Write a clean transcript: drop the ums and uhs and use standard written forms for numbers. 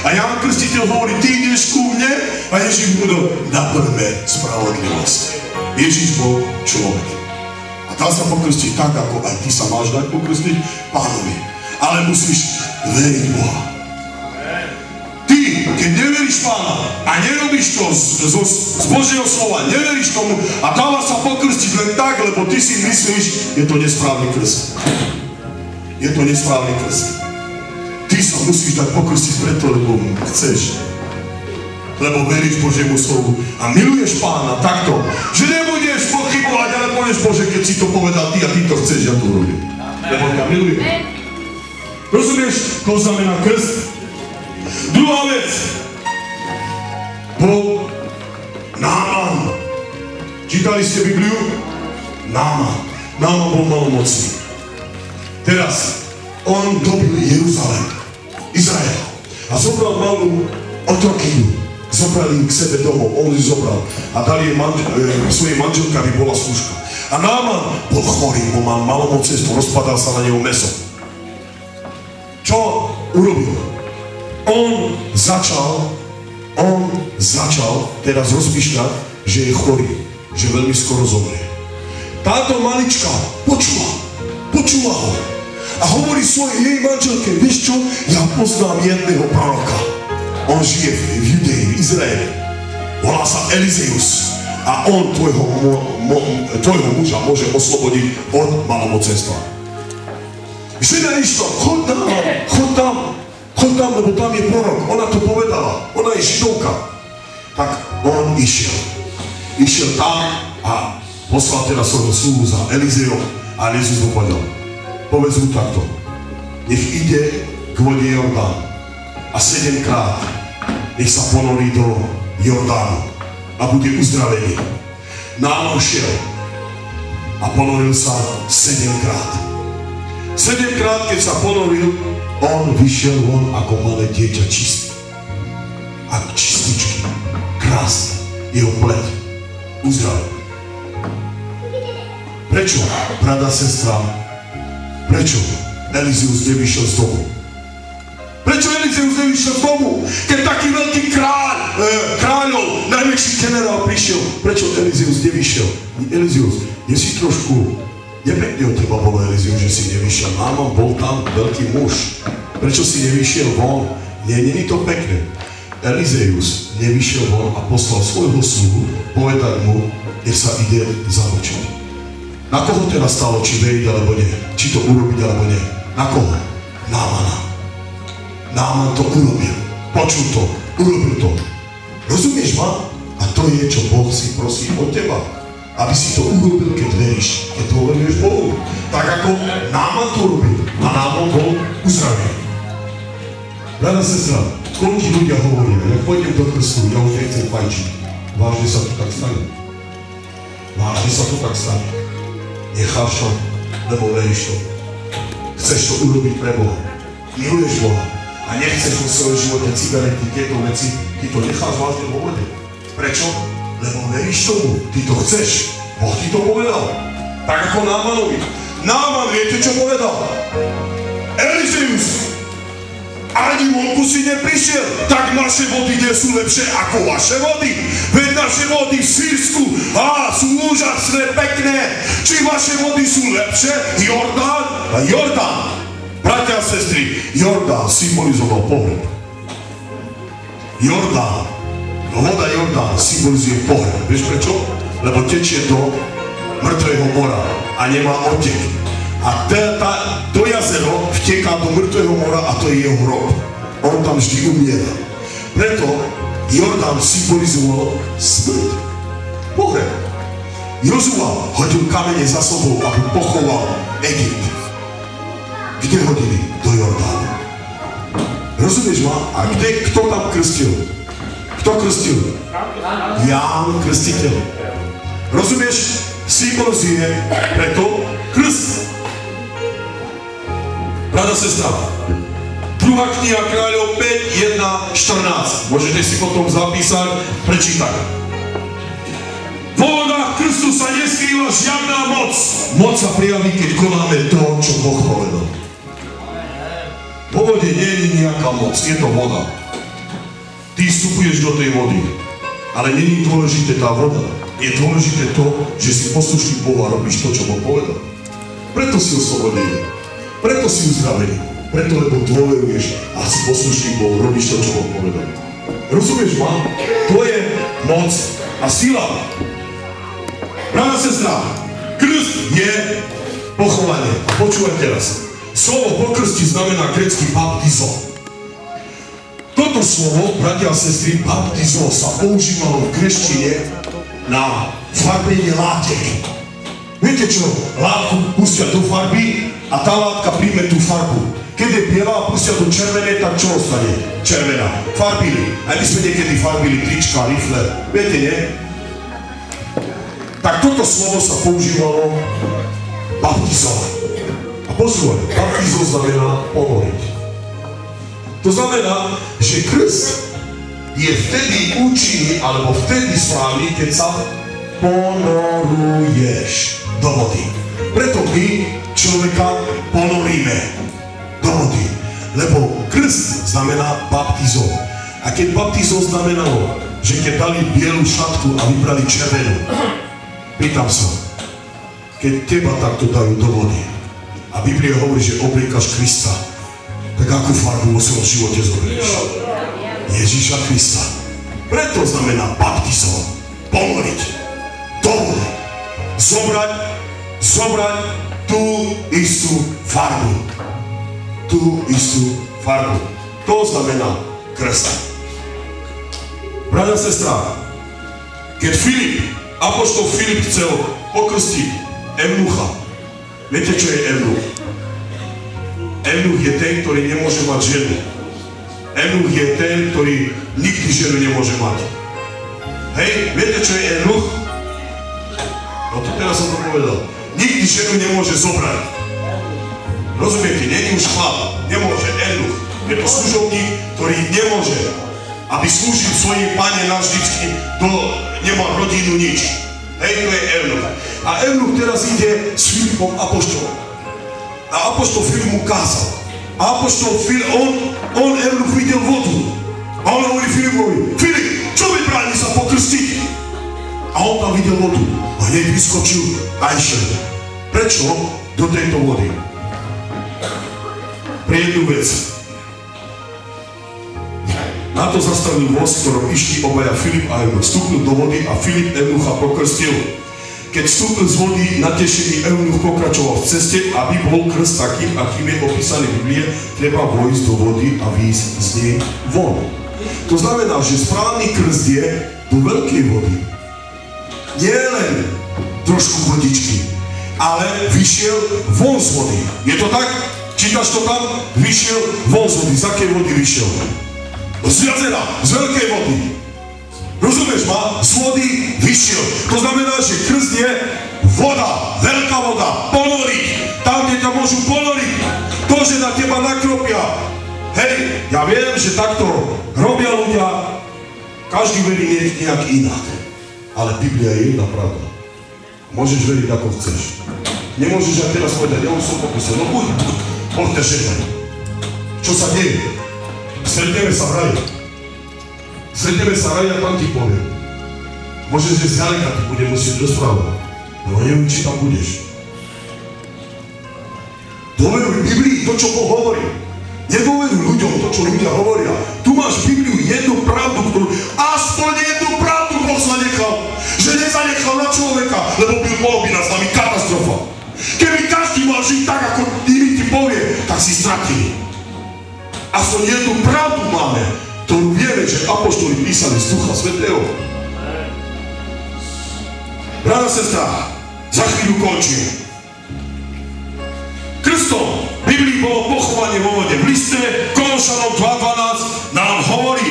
A Ján Krstiteľ hovorí, ty ideš ku mne a Ježiš bude naplňme spravodlivosť. Ježiš bol človek. A dá sa pokrstiť tak, ako aj ty sa máš dať pokrstiť Pánovi. Ale musíš veriť Boha. Ty, keď neveríš Pána a nerobíš to z Božieho slova, neveríš tomu a dáva sa pokrstiť len tak, lebo ty si myslíš, je to nesprávny krst. Je to nesprávny krst. Ty sa musíš dať pokrstiť preto, lebo chceš. Lebo veríš Božiemu slovu a miluješ Pána takto, že nebudeš pochybovať, ale povieš, Bože, keď si to povedal ty a ty to chceš, ja to robím. Lebo ťa milujem. Rozumieš, to znamená krst? Druhá vec. Bol Náman. Čítali ste Bibliu? Náman. Náman bol malomocný. Teraz on dobil Jeruzalém, Izrael. A zobral malú otrokyňu. Zobral im k sebe domov, on ju zobral. A dali svojej manželke, aby bola služka. A Náman bol chorý, bo mal malomocenstvo, rozpadal sa na neho mäso. Čo urobil? On začal teraz rozmýšľať, že je chorý, že veľmi skoro zomrie. Táto malička počula ho a hovorí svojej jej manželke, vieš čo, ja poznám jedného proroka. On žije v Judei, v Izraeli. Volá sa Elizeus a on tvojho muža môže oslobodiť od malomocenstva. Žena išla, chod tam, lebo tam je prorok. Ona to povedala, ona je Židovka. Tak on išiel. Išiel tam a poslal teda svojho sluhu za Elizeom a Elizeus mu povedal, povedz mu takto, nech ide k vode Jordán a 7-krát nech sa ponorí do Jordánu a bude uzdravený. Náman šiel a ponoril sa 7-krát. 7-krát, keď sa ponoril, on vyšiel von ako malé dieťa čistý. A čističky, krásne, jeho pleť, uzdravený. Prečo, brada, sestra, prečo Elizeus nevyšiel z domu? Prečo Elizeus nevyšiel z domu? Keď taký veľký kráľov, najväčší generál prišiel, prečo Elizeus nevyšiel? Elizeus, je si trošku nepekne od teba bolo, Elizeus, že si nevyšiel. Náman bol tam veľký muž. Prečo si nevyšiel von? Nie to pekné. Elizeus nevyšiel von a poslal svojho sluhu povedať mu, nech sa ide zaučiť. Na koho teraz stalo, či veriť alebo nie? Či to urobiť alebo nie? Na koho? Námana. Náman to urobil. Počul to. Urobil to. Rozumieš ma? A to je, čo Boh si prosí od teba. Aby si to urobil, keď veríš. Keď dôveruješ Bohu. Tak ako Náman to urobil. A Náman bol uzdravený. Brada, sestra, koľko ľudia hovoria, ja pôjdem do krstu, ja už nechcem fajčiť. Vážne sa to tak stane. Vážne sa to tak stane. Necháš to, lebo veríš to. Chceš to urobiť pre Boha. Miluješ Boha. A nechceš vo svojom živote cigarety, tieto veci, ty to necháš vážne vo vode. Prečo? Lebo veríš tomu. Ty to chceš. Boh ti to povedal. Tak ako Námanovi. Náman, viete čo povedal? Elizeus, ani vonku si neprišiel, tak naše vody nie sú lepšie ako vaše vody. Veď naše vody v Sýrsku sú úžasné, pekné. Či vaše vody sú lepšie? Jordán. Bratia a sestry, Jordán symbolizoval pohreb. Voda Jordán symbolizuje pohreb. Vieš prečo? Lebo tečie do mŕtvého mora a nemá odtek. A to jazero vteká do mŕtvého mora a to je jeho hrob. On tam vždy umiera. Preto Jordán symbolizoval smrť. Pohreb. Jozua hodil kamene za sobou, aby pochoval Egypt. Kde hodili? Do Jordánu. Rozumieš ma? A kto tam krstil? Kto krstil? Ján Krstiteľ. Rozumieš? Symbolizuje preto krst. Brada, sestra, 2. kniha Kráľov 5, 1, 14. Môžete si potom zapísať, prečítať. V vodách krstu sa neskrýva žiadna moc. Moc sa prijaví, keď konáme to, čo Boh povedal. Po vode nie je nejaká moc, je to voda. ty vstupuješ do tej vody. Ale nie je dôležité tá voda. Je dôležité to, že si poslušný Bohu a robíš to, čo Boh povedal. Preto si oslobodený. Preto si uzdravený. Preto, lebo dôveruješ a si poslušný Bohu, robíš to, čo Boh povedal. Rozumieš ma? To je moc a sila. Brana, sestra, krst je pochovanie. Počúvaj teraz. Slovo pokrsti znamená grécky baptizo. Toto slovo, bratia a sestry, baptizo sa používalo v gréčtine na farbenie látek. Viete čo? Látku pustia do farby a tá látka príjme tú farbu. Keď je biela a pustia do červené, tak čo ostane? Červená. Farbili. Aj my sme niekedy farbili trička, rifle. Viete, nie? Tak toto slovo sa používalo baptizovať. A posluchaj, baptizo znamená ponoriť. To znamená, že krst je vtedy účinný, alebo vtedy slávny, keď sa ponoruješ do vody. Preto my človeka ponoríme do vody. Lebo krst znamená baptizo. A keď baptizo znamenalo, že keď dali bielu šatku a vybrali červenú, pýtam sa, keď teba takto dajú do vody a Biblia hovorí, že obliekaš Krista, tak akú farbu vo svojom živote zoberieš? Ježíša Krista. Preto znamená baptizo. Ponoriť do vody. Zobrať tú istú farbu. Tú istú farbu. To znamená krst. Bratia, sestra, keď apoštol Filip chcel pokrstiť eunucha, viete, čo je eunuch? Eunuch je ten, ktorý nemôže mať ženu. Eunuch je ten, ktorý nikdy ženu nemôže mať. Hej, viete, čo je eunuch? No to teraz som to povedal. Nikdy ženu nemôže zobrať. Rozumiete, není už chlap, nemôže, eunuch. Je to služobník, ktorý nemôže, aby slúžil svojim pane navždycky, nemá rodinu, nič. Hej, to je eunuch. A eunuch teraz ide s Filipom apoštolom. A apoštol Filip mu kázal. A apoštol Filip, on eunuch videl vodu. A on hovorí Filipovi, Filip, čo mi bráni sa pokrstiť? A on tam videl vodu. A hneď vyskočil a išiel. Prečo do tejto vody? Pre jednu vec. Na to zastavil voz, ktorom išli obaja Filip a eunuch. Vstúpil do vody a Filip eunucha pokrstil. Keď vstúpil z vody, natešený eunuch pokračoval v ceste, aby bol krst takým, akým je opísaný v Biblii, treba vojsť do vody a výjsť z nej von. To znamená, že správny krst je do veľkej vody. Nie len trošku vodičky, ale vyšiel von z vody. Je to tak? Čítaš to tam? Vyšiel von z vody. Z akej vody vyšiel? Z jazera, z veľkej vody. Rozumieš ma? Z vody vyšiel. To znamená, že krst je voda, veľká voda, ponoriť. Tam, kde ťa môžu ponoriť. To, že na teba nakropia. Hej, ja viem, že takto robia ľudia. Každý verí nejak inak. Ale Biblia je jedna pravda. Môžeš veriť, ako chceš. Nemôžeš aj teraz povedať, ja už som pokusil. No buď, poďte žehnať. Čo sa deje? Stretneme sa v raji. Stretneme sa v raji a tam ti poviem. Môžeš, že z ďaleka ti budem musieť rozprávať. No neviem, či tam budeš. Dôveruj Biblii to, čo Boh hovorí. Nedôveruj ľuďom to, čo ľudia hovoria. Tu máš v Bibliu jednu pravdu, ktorú aspoň jednu pravdu Boh zanechal. Že nezanechal na človeka, lebo bolo by nás nami katastrofa. Keby každý mal žiť tak, ako iný ti povie, tak si stratili. Aspoň jednu pravdu máme, ktorú vieme, že apoštoli písali z Ducha Svätého. Brada, sestra, za chvíľu končím. Krstom v Biblii bolo pochovanie vo vode. V liste Kološanom 2.12 nám hovorí,